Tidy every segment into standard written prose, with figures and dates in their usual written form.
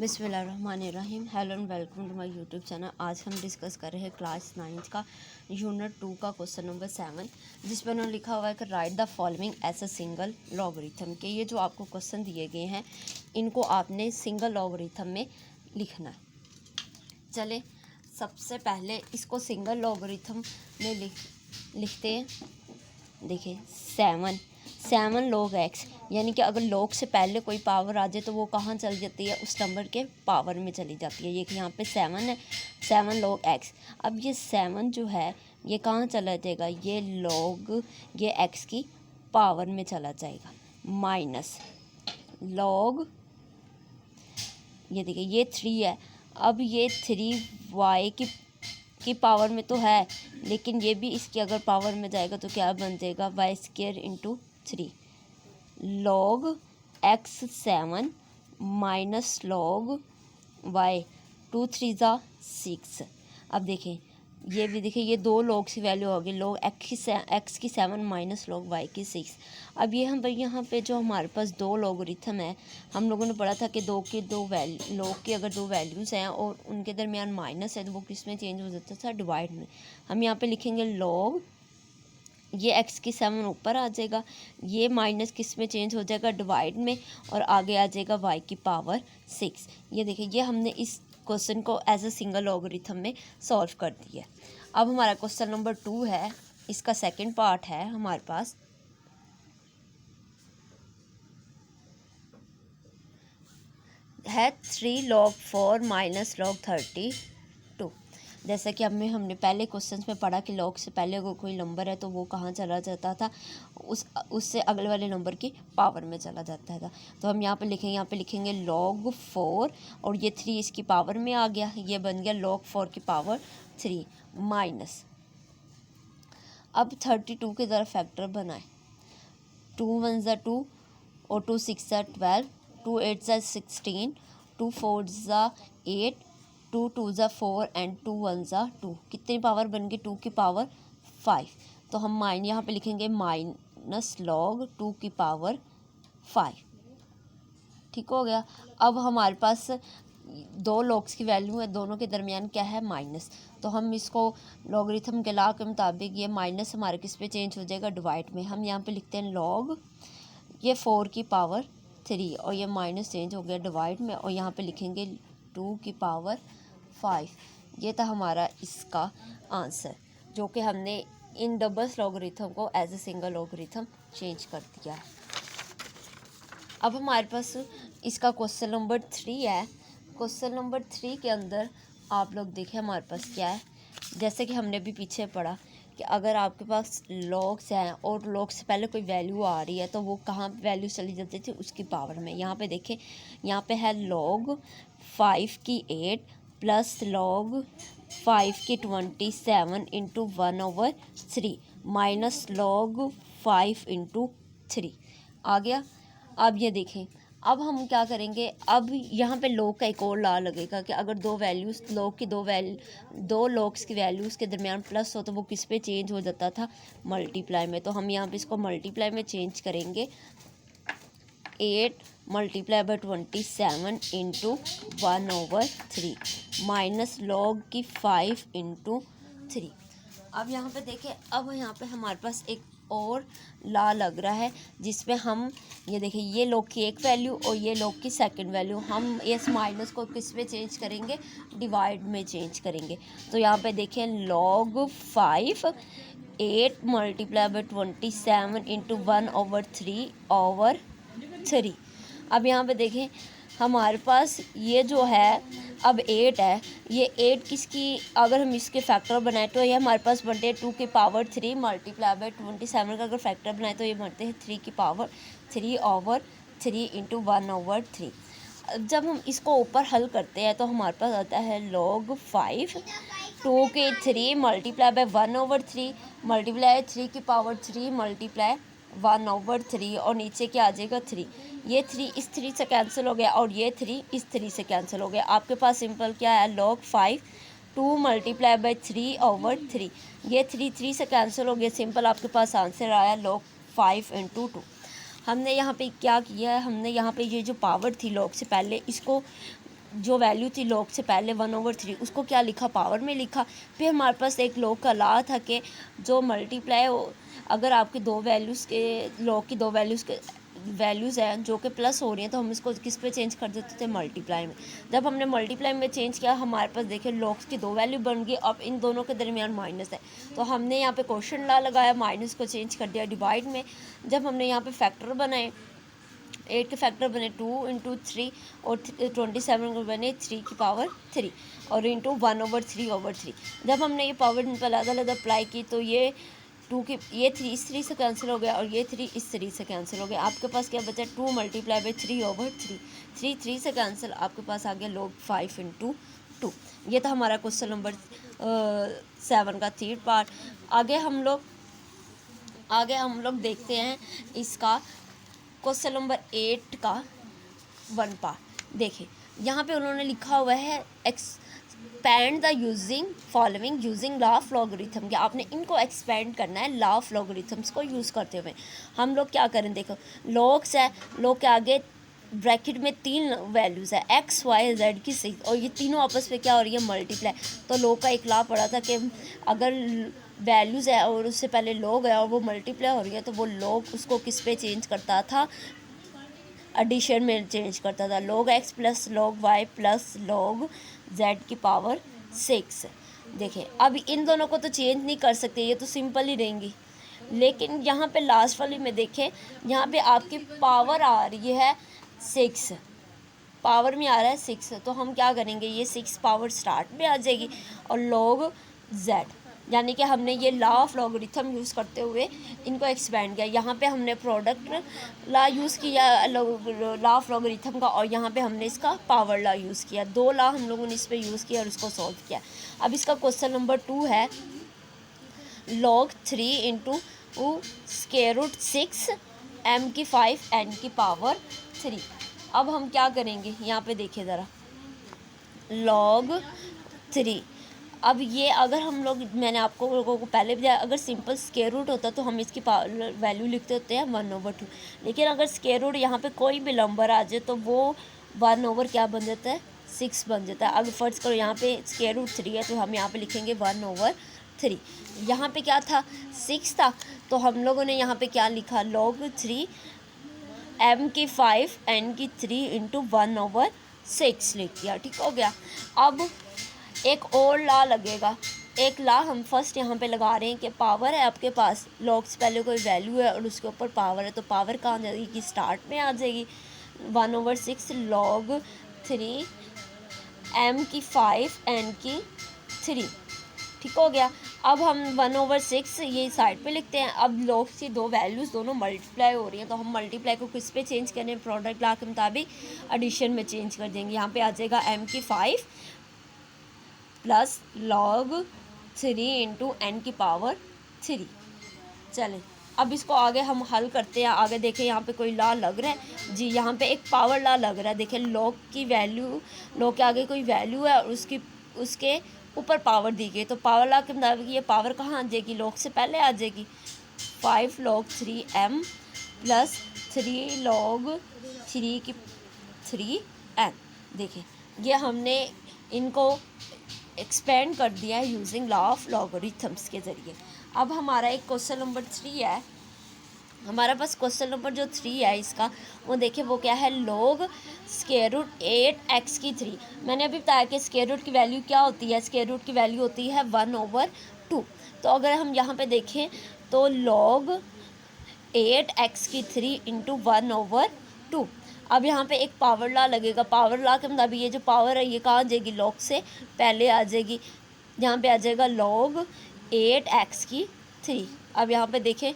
बिस्मिल्लाहिर्रहमानिर्रहीम। Hello and welcome to my YouTube channel. आज हम डिस्कस कर रहे हैं क्लास 9 का यूनिट 2 का क्वेश्चन नंबर 7, जिस पर उन्होंने लिखा हुआ है कि write the following as a single logarithm. के ये जो आपको क्वेश्चन दिए गए हैं इनको आपने सिंगल लॉगरिथम में लिखना है। चले सबसे पहले इसको सिंगल लॉगरिथम में लिखते हैं। देखिए 7 log x, यानी कि अगर log से पहले कोई पावर आ जाए तो वो कहाँ चली जाती है, उस नंबर के पावर में चली जाती है। ये कि यहाँ पे 7 है, 7 log x। अब ये 7 जो है ये कहाँ चला जाएगा, ये x की पावर में चला जाएगा। माइनस log, ये देखिए ये 3 है। अब ये 3 y की पावर में तो है, लेकिन ये भी इसकी अगर पावर में जाएगा तो क्या बन जाएगा, y² into 3 log x 7 minus log y 2 3 ज़ा 6। अब देखें ये भी देखिए ये दो log की वैल्यू होगी, log x की 7 माइनस log y की 6। अब ये हम भाई यहाँ पे जो हमारे पास दो लॉगरिथम है, हम लोगों ने पढ़ा था कि log की अगर दो वैल्यूज़ हैं और उनके दरमियान माइनस है तो वो किस में चेंज हो जाता था, डिवाइड में। हम यहाँ पे लिखेंगे log, ये x की 7 ऊपर आ जाएगा, ये माइनस किस में चेंज हो जाएगा, डिवाइड में, और आगे आ जाएगा y की पावर 6। ये देखिए ये हमने इस क्वेश्चन को एज अ सिंगल लॉगरिथम में सॉल्व कर दिया। अब हमारा क्वेश्चन नंबर 2 है, इसका सेकंड पार्ट है हमारे पास। है 3 log 4 माइनस log 32। जैसा कि हमने पहले क्वेश्चंस में पढ़ा कि log से पहले अगर कोई नंबर है तो वो कहाँ चला जाता था, उससे अगले वाले नंबर की पावर में चला जाता था। तो हम यहाँ पे लिखेंगे log 4, और ये 3 इसकी पावर में आ गया, ये बन गया log 4 की पावर 3 माइनस। अब 32 की तरफ फैक्टर बनाए, 2 1 ज़ा 2 और 2 6 ज़ा 12, 2 8 ज़ा 16, 2 4 ज़ा 8, 2 2 ज़ा 4 एंड 2 1 ज़ा 2। कितनी पावर बन गई, 2 की पावर 5। तो हम यहाँ पे लिखेंगे माइनस log 2 की पावर 5। ठीक हो गया। अब हमारे पास दो लॉग्स की वैल्यू है, दोनों के दरमियान क्या है, माइनस। तो हम इसको लॉगरिथम के लॉ के मुताबिक ये माइनस हमारे किस पे चेंज हो जाएगा, डिवाइड में। हम यहाँ पे लिखते हैं log, ये 4 की पावर 3 और ये माइनस चेंज हो गया डिवाइड में, और यहाँ पे लिखेंगे 2 की पावर 5। ये था हमारा इसका आंसर, जो कि हमने इन डबल लॉगरिथम को as a single logarithm change कर दिया है। अब हमारे पास इसका क्वेश्चन नंबर 3 है। क्वेश्चन नंबर 3 के अंदर आप लोग देखें हमारे पास क्या है। जैसे कि हमने भी पीछे पढ़ा कि अगर आपके पास लॉग्स हैं और लॉग से पहले कोई वैल्यू आ रही है तो वो कहाँ वैल्यू चली जाती थी, उसकी पावर में। यहाँ पे देखें, यहाँ पे है log 5 की 8 प्लस log 5 की 27 इंटू 1/3 माइनस log 5 इंटू 3 आ गया। अब ये देखें, अब हम क्या करेंगे, अब यहाँ पे log का एक और लॉ लगेगा कि अगर दो वैल्यूज़ दो लॉग्स की वैल्यूज़ के दरमियान प्लस हो तो वो किस पे चेंज हो जाता था, मल्टीप्लाई में। तो हम यहाँ पे इसको मल्टीप्लाई में चेंज करेंगे, 8 multiply by 27 into 1/3 minus log की 5 इंटू 3। अब यहाँ पे देखें, अब यहाँ पे हमारे पास एक और लॉ लग रहा है जिसमें हम ये देखें, ये log की एक वैल्यू और ये log की सेकंड वैल्यू, हम इस माइनस को किस में चेंज करेंगे, डिवाइड में चेंज करेंगे। तो यहाँ पे देखें log 5 8 मल्टीप्लाई बाय 27 इंटू 1/3/3। अब यहाँ पे देखें हमारे पास ये जो है अब 8 है, ये 8 किसकी, अगर हम इसके फैक्टर बनाए तो ये हमारे पास बनते हैं 2 की पावर 3 मल्टीप्लाई बाय 27 का अगर फैक्टर बनाए तो ये बनते हैं 3 की पावर 3/3 इंटू 1/3। जब हम इसको ऊपर हल करते हैं तो हमारे पास आता है log 5 2 की 3 मल्टीप्लाई बाय 1/3 मल्टीप्लाई 3 की पावर 3 मल्टीप्लाई 1/3, और नीचे क्या आ जाएगा 3। ये 3 इस 3 से कैंसिल हो गया और ये 3 इस 3 से कैंसिल हो गया। आपके पास सिंपल क्या है, log 5 2 मल्टीप्लाई बाय 3/3, ये 3 से कैंसिल हो गया। सिंपल आपके पास आंसर आया log 5 इंटू 2। हमने यहाँ पे क्या किया है, हमने यहाँ पे ये जो पावर थी log से पहले, इसको जो वैल्यू थी लॉग से पहले 1/3 उसको क्या लिखा, पावर में लिखा। फिर हमारे पास एक लॉग का लॉ था कि जो मल्टीप्लाई अगर आपकी दो वैल्यूज़ के लॉग की दो वैल्यूज़ हैं जो कि प्लस हो रही हैं तो हम इसको किस पे चेंज कर देते थे, मल्टीप्लाई में। जब हमने मल्टीप्लाई में चेंज किया हमारे पास देखिए लॉग्स की दो वैल्यू बन गई, अब इन दोनों के दरमियान माइनस है तो हमने यहाँ पे क्वेश्चन लॉ लगाया, माइनस को चेंज कर दिया डिवाइड में। जब हमने यहाँ पे फैक्टर बनाए 8 के फैक्टर बने 2 इंटू 3 और 27 को बने 3 की पावर 3 और इंटू 1/3/3। जब हमने ये पावर इन पर अलग अलग अप्लाई की तो ये 2 की ये 3 इस 3 से कैंसिल हो गया और ये 3 इस 3 से कैंसिल हो गया। आपके पास क्या बचा, 2 मल्टीप्लाई बाई 3/3, 3 3 से कैंसिल, आपके पास आ गया लॉग 5 इंटू 2। ये था हमारा क्वेश्चन नंबर 7 का थर्ड पार्ट। आगे हम लोग देखते हैं इसका क्वेश्चन नंबर 8 का 1 पार्ट। देखिए यहाँ पे उन्होंने लिखा हुआ है expand the using law of logarithm, कि आपने इनको एक्सपैंड करना है लॉ ऑफ लॉगरिथम्स को यूज़ करते हुए। हम लोग क्या करें, देखो लॉग्स है, लॉग के आगे ब्रैकेट में 3 वैल्यूज़ है x y z की 6 और ये तीनों आपस में क्या हो रही है, मल्टीप्लाई। तो लॉग का एक लॉ पढ़ा था कि अगर वैल्यूज़ है और उससे पहले लॉग है और वो मल्टीप्लाई हो रही है तो वो लॉग उसको किस पे चेंज करता था, एडिशन में चेंज करता था। log x plus log y plus log z की पावर 6। देखिए अब इन दोनों को तो चेंज नहीं कर सकते, ये तो सिंपल ही रहेंगी, लेकिन यहाँ पे लास्ट वाली में देखें, यहाँ पे आपकी पावर आ रही है 6, पावर में आ रहा है 6, तो हम क्या करेंगे, ये 6 पावर स्टार्ट में आ जाएगी और log z, यानी कि हमने ये लॉ ऑफ लॉगरिथम यूज़ करते हुए इनको एक्सपेंड किया। यहाँ पे हमने प्रोडक्ट लॉ यूज़ किया लॉ ऑफ लॉगरिथम का और यहाँ पे हमने इसका पावर लॉ यूज़ किया। 2 लॉ हम लोगों ने इस पर यूज़ किया और इसको सॉल्व किया। अब इसका क्वेश्चन नंबर 2 है log 3 इंटू √6 m की 5 n की पावर 3। अब हम क्या करेंगे, यहाँ पे देखिए ज़रा log 3। अब ये अगर हम लोग, मैंने आपको लोगों को पहले भी, अगर सिंपल स्क्वायर रूट होता तो हम इसकी वैल्यू लिखते होते हैं 1/2, लेकिन अगर स्क्वायर रूट यहाँ पे कोई भी नंबर आ जाए तो वो 1 क्या बन जाता है, 6 बन जाता है। अगर फर्ज करो यहाँ पे स्क्वायर रूट 3 है तो हम यहाँ पे लिखेंगे 1/3। यहाँ पे क्या था, 6 था, तो हम लोगों ने यहाँ पे क्या लिखा, log 3 m की 5 n की 3 इंटू 1/6 लिख दिया। ठीक हो गया। अब एक और लॉ लगेगा, एक लॉ हम फर्स्ट यहाँ पे लगा रहे हैं कि पावर है आपके पास, लॉग से पहले कोई वैल्यू है और उसके ऊपर पावर है, तो पावर कहाँ जाएगी, कि स्टार्ट में आ जाएगी। 1/6 log 3 m की 5 n की 3। ठीक हो गया। अब हम 1/6 ये साइड पे लिखते हैं। अब लॉग की दो वैल्यूज़ दोनों मल्टीप्लाई हो रही हैं तो हम मल्टीप्लाई को किस पे चेंज करें, प्रोडक्ट लॉ के मुताबिक एडिशन में चेंज कर देंगे। यहाँ पे आ जाएगा m की 5 प्लस log 3 इंटू एन की पावर 3। चलें अब इसको आगे हम हल करते हैं। आगे देखें यहाँ पे कोई लॉ लग रहा है जी, यहाँ पे एक पावर लॉ लग रहा है। देखें log की वैल्यू, log के आगे कोई वैल्यू है और उसके ऊपर पावर दी गई, तो पावर लॉ के मुताबिक ये पावर कहाँ आ जाएगी, log से पहले आ जाएगी। 5 log 3m प्लस 3 log 3 की 3n। देखें ये हमने इनको एक्सपेंड कर दिया है यूजिंग लॉ ऑफ लॉगरिथम्स के ज़रिए। अब हमारा एक क्वेश्चन नंबर 3 है, हमारे पास क्वेश्चन नंबर जो 3 है इसका, वो देखिए वो क्या है, log स्क्वायर रूट 8x की 3। मैंने अभी बताया कि स्क्वायर रूट की वैल्यू क्या होती है, स्क्वायर रूट की वैल्यू होती है 1/2। तो अगर हम यहाँ पे देखें तो log 8x की 3 इंटू 1/2। अब यहाँ पे एक पावर लॉ लगेगा। पावर लॉ के मुताबिक ये जो पावर है ये कहाँ आ जाएगी, log से पहले आ जाएगी। यहाँ पे आ जाएगा log 8x की 3। अब यहाँ पे देखें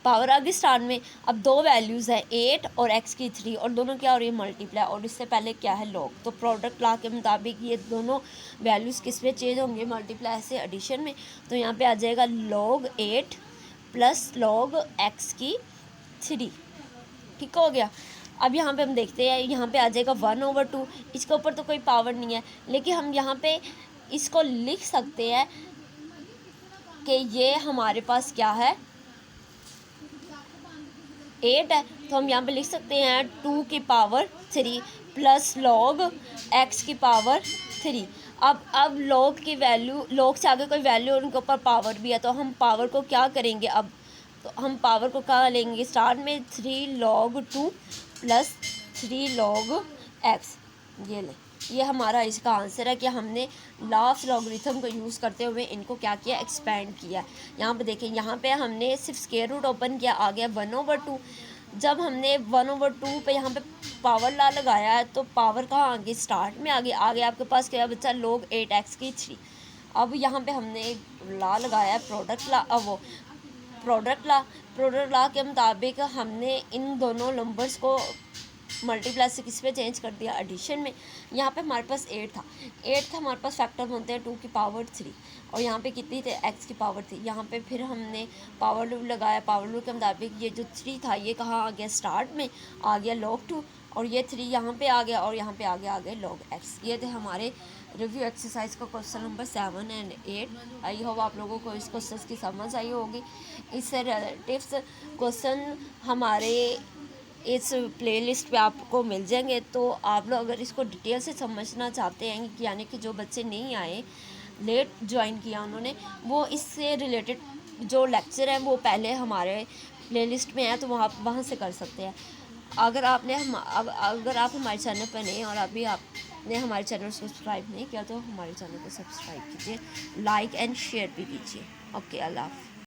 पावर आ गई स्टार्ट में। अब दो वैल्यूज़ हैं 8 और x की 3 और दोनों क्या हो रही है, मल्टीप्लाई, और इससे पहले क्या है log। तो प्रोडक्ट लॉ के मुताबिक ये दोनों वैल्यूज़ किस में चेंज होंगे, मल्टीप्लाई से एडिशन में। तो यहाँ पे आ जाएगा log 8 प्लस log x की 3। ठीक हो गया। अब यहाँ पे हम देखते हैं, यहाँ पे आ जाएगा 1/2। इसके ऊपर तो कोई पावर नहीं है, लेकिन हम यहाँ पे इसको लिख सकते हैं कि ये हमारे पास क्या है, 8 है, तो हम यहाँ पे लिख सकते हैं 2 की पावर 3। प्लस log x की पावर 3। अब log की वैल्यू, log से आगे कोई वैल्यू और उनके ऊपर पावर भी है, तो हम पावर को क्या करेंगे अब, तो हम पावर को क्या लेंगे, स्टार्ट में 3 log 2 प्लस 3 log x, ये ले, ये हमारा इसका आंसर है कि हमने लास्ट लॉगरिथम को यूज़ करते हुए इनको क्या किया, एक्सपेंड किया। यहाँ पे देखें, यहाँ पे हमने सिर्फ स्क्वायर रूट ओपन किया, आ गया 1/2। जब हमने 1/2 पे यहाँ पे पावर ला लगाया है, तो पावर कहाँ आ गई, स्टार्ट में आ गई आपके पास क्या बच्चा, log 8x की 3। अब यहाँ पे हमने ला लगाया प्रोडक्ट ला, वो प्रोडक्ट ला के मुताबिक हमने इन दोनों नंबर्स को मल्टीप्लाई से किस पे चेंज कर दिया, एडिशन में। यहाँ पे हमारे पास 8 था, हमारे पास फैक्टर बनते हैं 2 की पावर 3, और यहाँ पे कितनी थे, x की पावर थी। यहाँ पे फिर हमने पावर लूप लगाया, पावर लूप के मुताबिक ये जो 3 था ये कहाँ आ गया, स्टार्ट में आ गया log 2, और ये 3 यहाँ पे आ गया, और यहाँ पे आ गया log x। ये थे हमारे रिव्यू एक्सरसाइज का क्वेश्चन नंबर 7 और 8। आई होप आप लोगों को इस क्वेश्चन की समझ आई होगी। इससे रिलेटिव्स क्वेश्चन हमारे इस प्लेलिस्ट पे आपको मिल जाएंगे, तो आप लोग अगर इसको डिटेल से समझना चाहते हैं, यानी कि जो बच्चे नहीं आए, लेट ज्वाइन किया उन्होंने, वो इससे रिलेटेड जो लेक्चर हैं वो पहले हमारे प्लेलिस्ट में है, तो वहाँ से कर सकते हैं। अगर आप हमारे चैनल पर नहीं और अभी आपने हमारे चैनल को सब्सक्राइब नहीं किया, तो हमारे चैनल को सब्सक्राइब कीजिए, लाइक एंड शेयर भी कीजिए। ओके, अल्लाह हाफ़िज़।